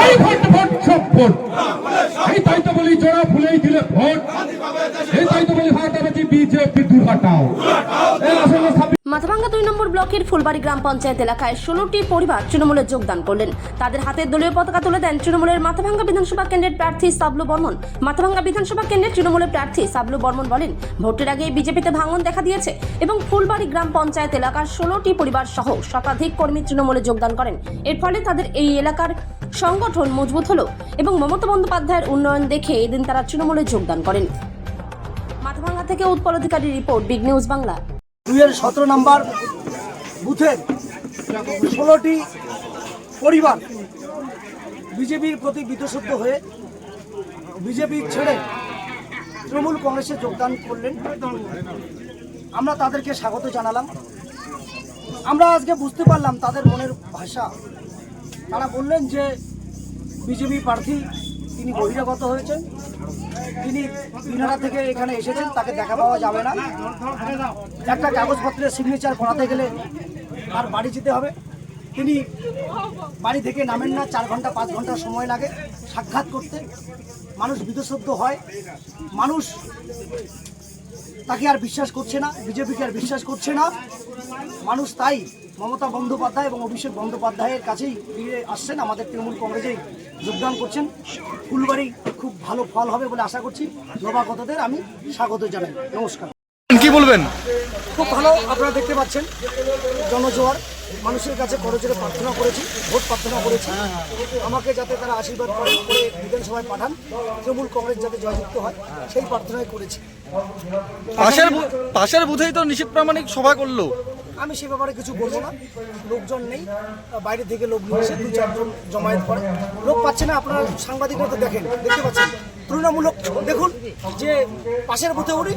এই vote vote সব vote. এই তাই তো বলি জোড়া ফুলেই দিলে ভোট। এই তাই তো বলি ভারতাবাজি বিজেপি দূর হটাও। মাথাভাঙ্গা 2 নম্বর ব্লকের ফুলবাড়ি গ্রাম পঞ্চায়েত এলাকায় 16টি পরিবার তৃণমূলে যোগদান করলেন। তাদের হাতে দলীয় পতাকা তুলে দেন তৃণমূলের মাথাভাঙ্গা বিধানসভা কেন্দ্রের প্রার্থী সাবলু বর্মন। মাথাভাঙ্গা বিধানসভা কেন্দ্রের তৃণমূলের প্রার্থী সাবলু বর্মন বলেন, ভোটের আগে বিজেপিতে ভাঙন দেখা দিয়েছে এবং ফুলবাড়ি গ্রাম পঞ্চায়েত এলাকার 16টি পরিবার সহ শতাধিক কর্মী তৃণমূলে যোগদান করেন। এর ফলে তাদের এই এলাকার সংগঠন মজবুত হলো এবং মমতা বন্দ্যোপাধ্যায়ের উন্নয়ন দেখে এদিন তারা তৃণমূলে যোগদান করেন। মাথাভাঙ্গা থেকে উৎপল অধিকারী রিপোর্ট, বিগ নিউজ বাংলা। 17 নম্বর বুথের 16টি পরিবার বিজেপির প্রতি বিতশব্দ হয়ে বিজেপি ছেড়ে তৃণমূল কংগ্রেসে যোগদান করলেন। আমরা তাদেরকে স্বাগত জানালাম। আমরা আজকে বুঝতে পারলাম তাদের মনের ভাষা। তারা বললেন যে বিজেপি প্রার্থী তিনি বহিরাগত হয়েছেন, তিনি দিনারা থেকে এখানে এসেছেন, তাকে দেখা পাওয়া যাবে না। একটা কাগজপত্রের সিগনেচার করাতে গেলে তার বাড়ি যেতে হবে। তিনি বাড়ি থেকে নামেন না, 4 ঘন্টা 5 ঘন্টা সময় লাগে সাক্ষাৎ করতে। মানুষ বিতশব্দ হয়, মানুষ তাকে আর বিশ্বাস করছে না, বিজেপিকে আর বিশ্বাস করছে না মানুষ। তাই মমতা বন্দ্যোপাধ্যায় এবং অভিষেক বন্দ্যোপাধ্যায়ের কাছেই ফিরে আসছেন, আমাদের তৃণমূল কংগ্রেসেই যোগদান করছেন। ফুলবাড়ি খুব ভালো ফল হবে বলে আশা করছি। নবাগতদের আমি স্বাগত জানাই। নমস্কার। কি বলবেন? খুব ভালো, আপনারা দেখতে পাচ্ছেন জনজোয়ার। মানুষের কাছে করজোরে প্রার্থনা করেছি, ভোট প্রার্থনা করেছি আমাকে যাতে তারা আশীর্বাদ করে বিধানসভায় পাঠান, তৃণমূল কংগ্রেস যাতে জয়যুক্ত হয় সেই প্রার্থনাই করেছি। পাশের বুথেই তো নিশীথ প্রামাণিক সভা করলো। আমি সে ব্যাপারে কিছু বলবো না, লোকজন নেই, বাইরে থেকে লোক নিয়ে এসে 2-4 জন জমায়েত করে। লোক পাচ্ছে না, আপনারা সাংবাদিকরা তো দেখতে পাচ্ছেন। তুলনামূলক দেখুন যে পাশের বুথে উনি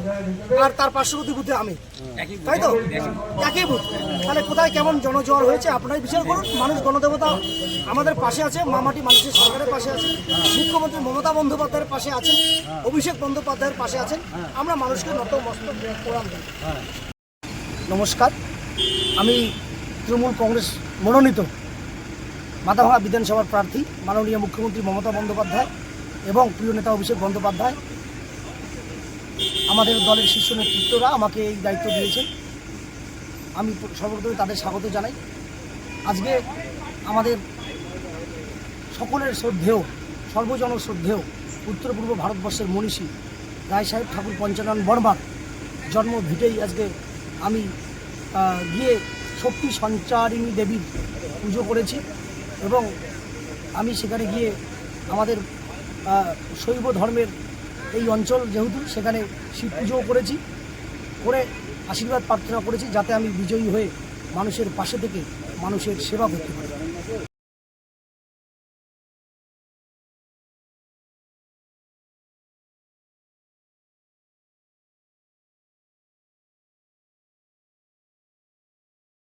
আর তার পার্শ্ববর্তী বুথে আমি, তাই তো একই বুথ। তাহলে কোথায় কেমন জনজোয়ার হয়েছে আপনারাই বিচার করুন। মানুষ গণদেবতা আমাদের পাশে আছে, মামাটি মানুষের সরকারের পাশে আছে, মুখ্যমন্ত্রী মমতা বন্দ্যোপাধ্যায়ের পাশে আছেন, অভিষেক বন্দ্যোপাধ্যায়ের পাশে আছেন। আমরা মানুষকে নতমস্তক প্রণাম করি। নমস্কার, আমি তৃণমূল কংগ্রেস মনোনীত মাথাভাঙ্গা বিধানসভার প্রার্থী মাননীয় মুখ্যমন্ত্রী মমতা বন্দ্যোপাধ্যায় এবং প্রিয় নেতা অভিষেক বন্দ্যোপাধ্যায়। আমাদের দলের শীর্ষ নেতৃত্বরা আমাকে এই দায়িত্ব দিয়েছেন। আমি সর্বপ্রথমে তাদের স্বাগত জানাই। আজকে আমাদের সকলের শ্রদ্ধেয়, সর্বজন শ্রদ্ধেয় উত্তর পূর্ব ভারতবর্ষের মনীষী রায় সাহেব ঠাকুর পঞ্চানন বর্মার জন্ম ভিটেই আজকে আমি গিয়ে শক্তি সঞ্চারিণী দেবীর পুজো করেছি এবং আমি সেখানে গিয়ে আমাদের শৈব ধর্মের এই অঞ্চল যেহেতু, সেখানে শিব পুজোও করেছি, করে আশীর্বাদ প্রার্থনা করেছি যাতে আমি বিজয়ী হয়ে মানুষের পাশে থেকে মানুষের সেবা করতে পারি।